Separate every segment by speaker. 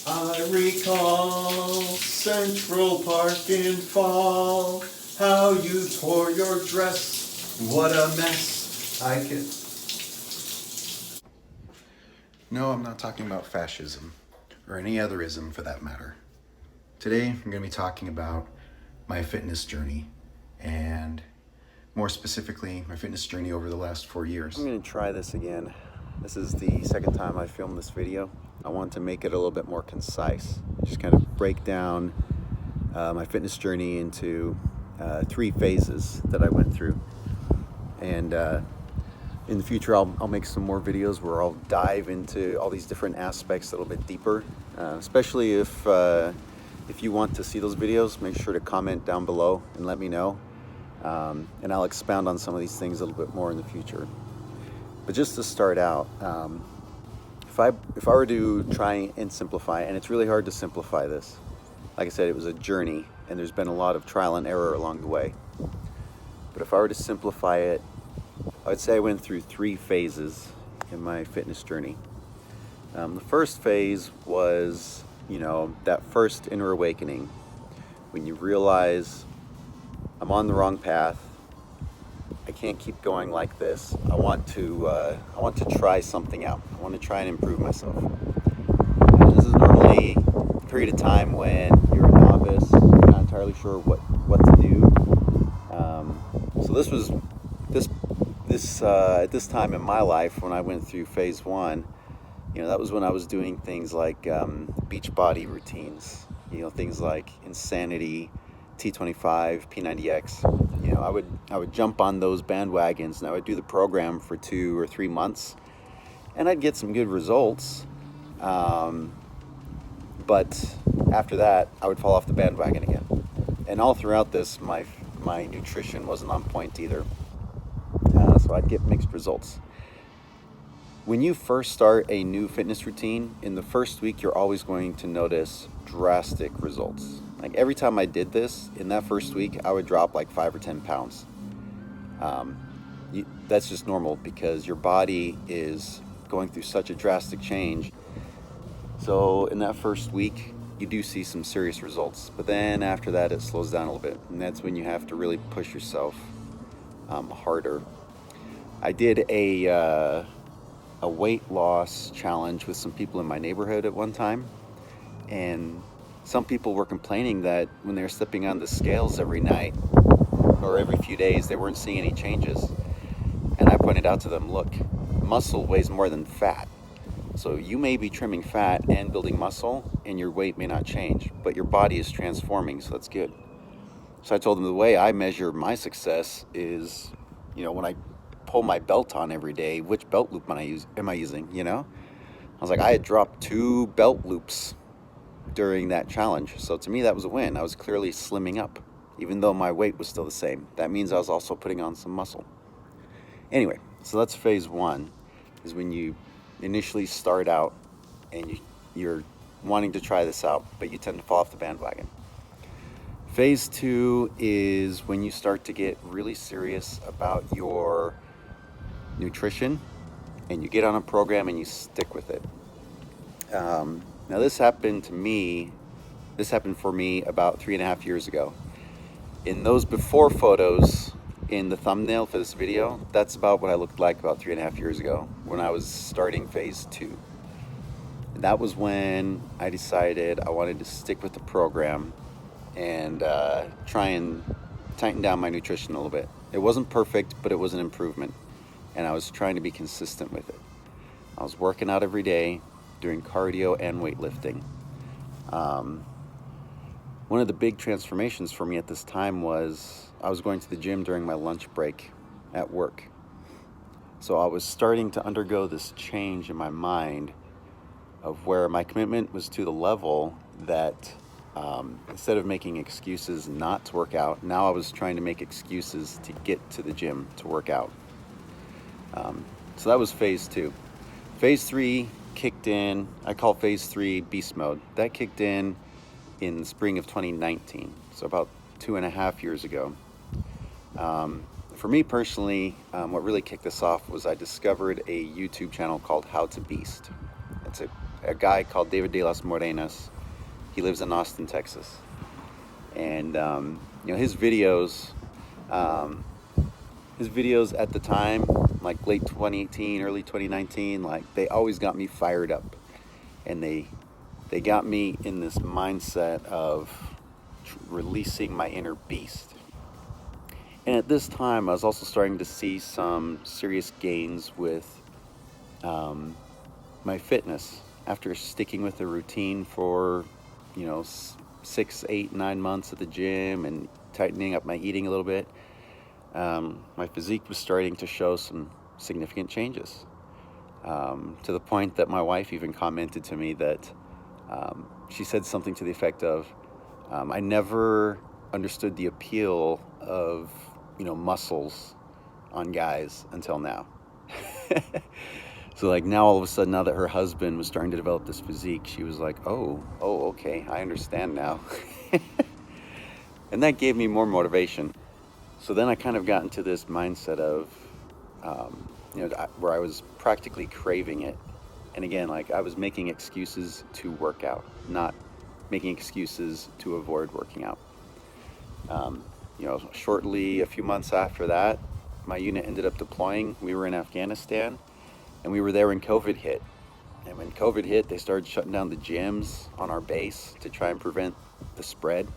Speaker 1: I recall Central Park in fall, how you tore your dress, what a mess I could... No, I'm not talking about fascism, or any other ism for that matter. Today, I'm going to be talking about my fitness journey, and more specifically, my fitness journey over the last 4 years.
Speaker 2: I'm going to try this again. This is the second time I filmed this video. I want to make it a little bit more concise. Just kind of break down my fitness journey into 3 phases that I went through. And in the future, I'll make some more videos where I'll dive into all these different aspects a little bit deeper. Especially if you want to see those videos, make sure to comment down below and let me know. And I'll expound on some of these things a little bit more in the future. But just to start out, if I were to try and simplify, and it's really hard to simplify this. Like I said, it was a journey, and there's been a lot of trial and error along the way. But if I were to simplify it, I would say I went through 3 phases in my fitness journey. The first phase was, that first inner awakening, when you realize I'm on the wrong path. I can't keep going like this. I want to try something out. I want to try and improve myself. This is normally a period of time when you're a novice, you're not entirely sure what to do. So this was at this time in my life when I went through phase 1. That was when I was doing things like beach body routines. Things like Insanity, T25, P90X. I would jump on those bandwagons and I would do the program for 2 or 3 months, and I'd get some good results. But after that, I would fall off the bandwagon again. And all throughout this, my nutrition wasn't on point either. So I'd get mixed results. When you first start a new fitness routine, in the first week, you're always going to notice drastic results. Like every time I did this, in that first week, I would drop like 5 or 10 pounds. That's just normal because your body is going through such a drastic change. So in that first week, you do see some serious results. But then after that, it slows down a little bit. And that's when you have to really push yourself harder. I did a weight loss challenge with some people in my neighborhood at one time. And some people were complaining that when they were stepping on the scales every night or every few days, they weren't seeing any changes. And I pointed out to them, look, muscle weighs more than fat. So you may be trimming fat and building muscle and your weight may not change, but your body is transforming, so that's good. So I told them the way I measure my success is, when I pull my belt on every day, which belt loop am I using, I was like, I had dropped 2 belt loops during that challenge. So to me, that was a win. I was clearly slimming up, even though my weight was still the same. That means I was also putting on some muscle. Anyway, so that's phase 1, is when you initially start out and you're wanting to try this out, but you tend to fall off the bandwagon. Phase 2 is when you start to get really serious about your nutrition and you get on a program and you stick with it. Now this happened for me about 3.5 years ago. In those before photos in the thumbnail for this video, that's about what I looked like about 3.5 years ago when I was starting phase 2. And that was when I decided I wanted to stick with the program and try and tighten down my nutrition a little bit. It wasn't perfect, but it was an improvement. And I was trying to be consistent with it. I was working out every day, doing cardio and weightlifting. One of the big transformations for me at this time was I was going to the gym during my lunch break at work. So I was starting to undergo this change in my mind of where my commitment was to the level that instead of making excuses not to work out, now I was trying to make excuses to get to the gym to work out. So that was phase 2. Phase 3 kicked in. I call phase 3 beast mode. That kicked in the spring of 2019, so about 2.5 years ago. For me personally, what really kicked this off was I discovered a YouTube channel called How to Beast. It's a a guy called David de las Morenas. He lives in Austin, Texas. And, his videos at the time, like late 2018, early 2019, like they always got me fired up. And they got me in this mindset of releasing my inner beast. And at this time, I was also starting to see some serious gains with my fitness. After sticking with the routine for, 6, 8, 9 months at the gym and tightening up my eating a little bit, my physique was starting to show some significant changes. To the point that my wife even commented to me that she said something to the effect of, I never understood the appeal of, muscles on guys until now. So like now all of a sudden, now that her husband was starting to develop this physique, she was like, oh, okay, I understand now. And that gave me more motivation. So then I kind of got into this mindset of, where I was practically craving it. And again, like I was making excuses to work out, not making excuses to avoid working out. Shortly, a few months after that, my unit ended up deploying. We were in Afghanistan, and we were there when COVID hit. And when COVID hit, they started shutting down the gyms on our base to try and prevent the spread.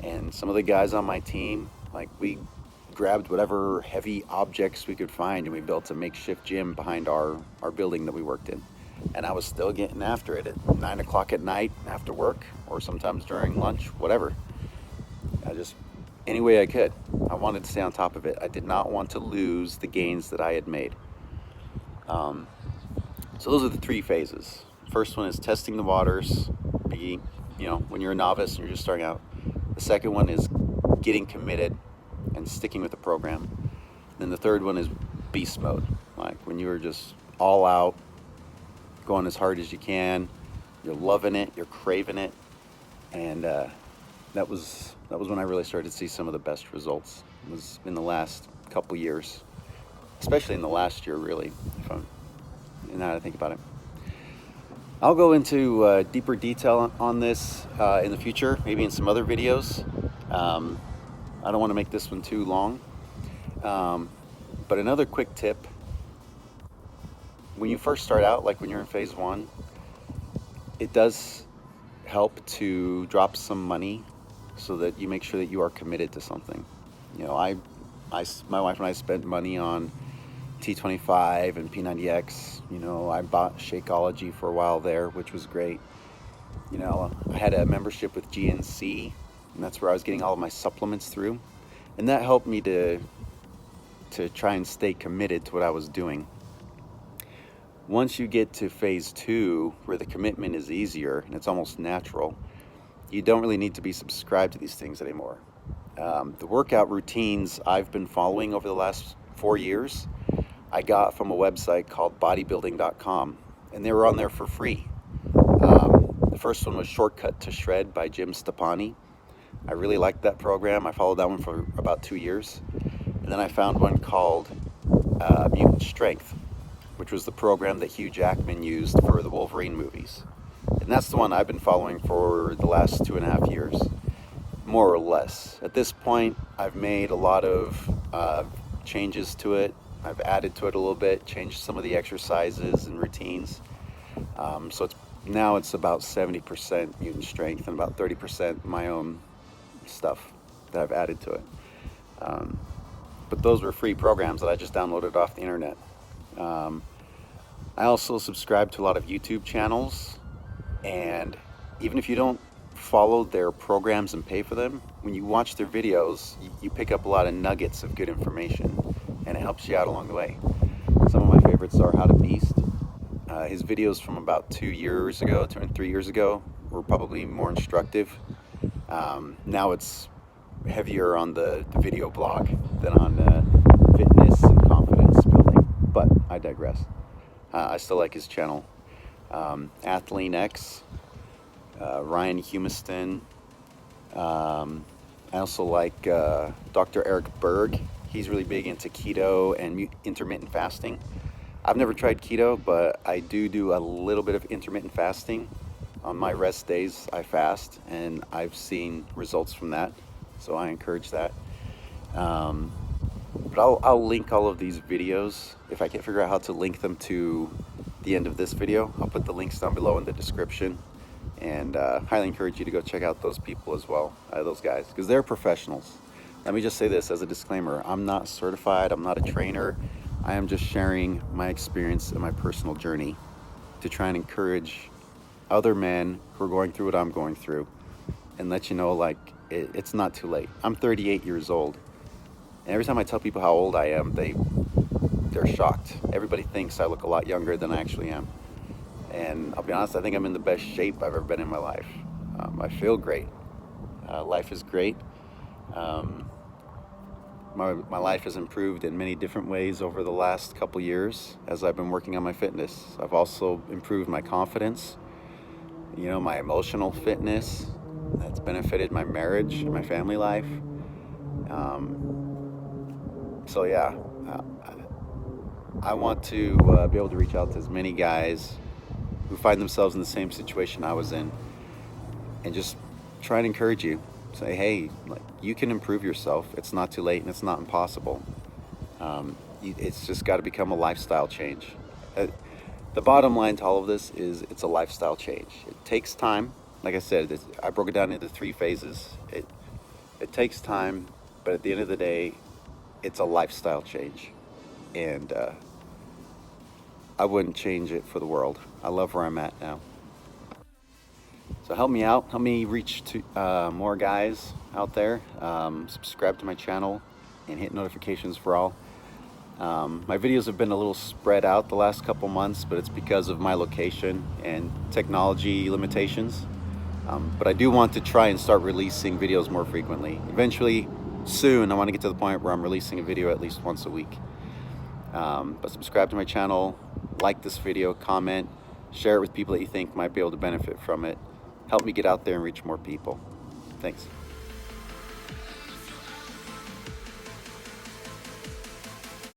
Speaker 2: And some of the guys on my team, like we grabbed whatever heavy objects we could find, and we built a makeshift gym behind our building that we worked in. And I was still getting after it at 9 o'clock at night after work, or sometimes during lunch, whatever. Any way I could. I wanted to stay on top of it. I did not want to lose the gains that I had made. So those are the 3 phases. First one is testing the waters, when you're a novice and you're just starting out. The second one is getting committed and sticking with the program. Then the third one is beast mode, like when you're just all out, going as hard as you can, you're loving it, you're craving it. And that was when I really started to see some of the best results. It was in the last couple years, especially in the last year, really, now that I think about it. I'll go into deeper detail on this in the future, maybe in some other videos. I don't want to make this one too long. But another quick tip, when you first start out, like when you're in phase 1, it does help to drop some money so that you make sure that you are committed to something. My wife and I spent money on T25 and P90X. I bought Shakeology for a while there, which was great. I had a membership with GNC, and that's where I was getting all of my supplements through. And that helped me to try and stay committed to what I was doing. Once you get to phase 2, where the commitment is easier and it's almost natural, you don't really need to be subscribed to these things anymore. The workout routines I've been following over the last 4 years, I got from a website called bodybuilding.com, and they were on there for free. The first one was Shortcut to Shred by Jim Stepani. I really liked that program. I followed that one for about 2 years. And then I found one called Mutant Strength, which was the program that Hugh Jackman used for the Wolverine movies. And that's the one I've been following for the last 2.5 years, more or less. At this point, I've made a lot of changes to it. I've added to it a little bit, changed some of the exercises and routines. So it's about 70% Mutant Strength and about 30% my own stuff that I've added to it. But those were free programs that I just downloaded off the internet. I also subscribe to a lot of YouTube channels, and even if you don't follow their programs and pay for them, when you watch their videos, you pick up a lot of nuggets of good information, and it helps you out along the way. Some of my favorites are How to Beast. His videos from about 2 years ago, 2 and 3 years ago, were probably more instructive. Now it's heavier on the video blog than on fitness and confidence building, but I digress. I still like his channel. AthleanX, Ryan Humiston. I also like Dr. Eric Berg. He's really big into keto and intermittent fasting. I've never tried keto, but I do a little bit of intermittent fasting. On my rest days, I fast, and I've seen results from that, so I encourage that. But I'll link all of these videos. If I can't figure out how to link them to the end of this video, I'll put the links down below in the description, and highly encourage you to go check out those people as well, those guys, because they're professionals. Let me just say this as a disclaimer: I'm not certified, I'm not a trainer. I am just sharing my experience and my personal journey to try and encourage other men who are going through what I'm going through, and let you know, like, it's not too late. I'm 38 years old, and every time I tell people how old I am, they're shocked. Everybody thinks I look a lot younger than I actually am. And I'll be honest, I think I'm in the best shape I've ever been in my life. I feel great. Life is great. My life has improved in many different ways over the last couple years as I've been working on my fitness. I've also improved my confidence, my emotional fitness. That's benefited my marriage, my family life. So yeah, I want to be able to reach out to as many guys who find themselves in the same situation I was in, and just try and encourage you. Say, hey, like, you can improve yourself. It's not too late, and it's not impossible. It's just got to become a lifestyle change. The bottom line to all of this is it's a lifestyle change. It takes time. Like I said, I broke it down into 3 phases. It takes time, but at the end of the day, it's a lifestyle change. And I wouldn't change it for the world. I love where I'm at now. So help me out. Help me reach to more guys out there. Subscribe to my channel and hit notifications for all. My videos have been a little spread out the last couple months, but it's because of my location and technology limitations. But I do want to try and start releasing videos more frequently. Eventually, soon, I want to get to the point where I'm releasing a video at least once a week. But subscribe to my channel, like this video, comment, share it with people that you think might be able to benefit from it. Help me get out there and reach more people. Thanks.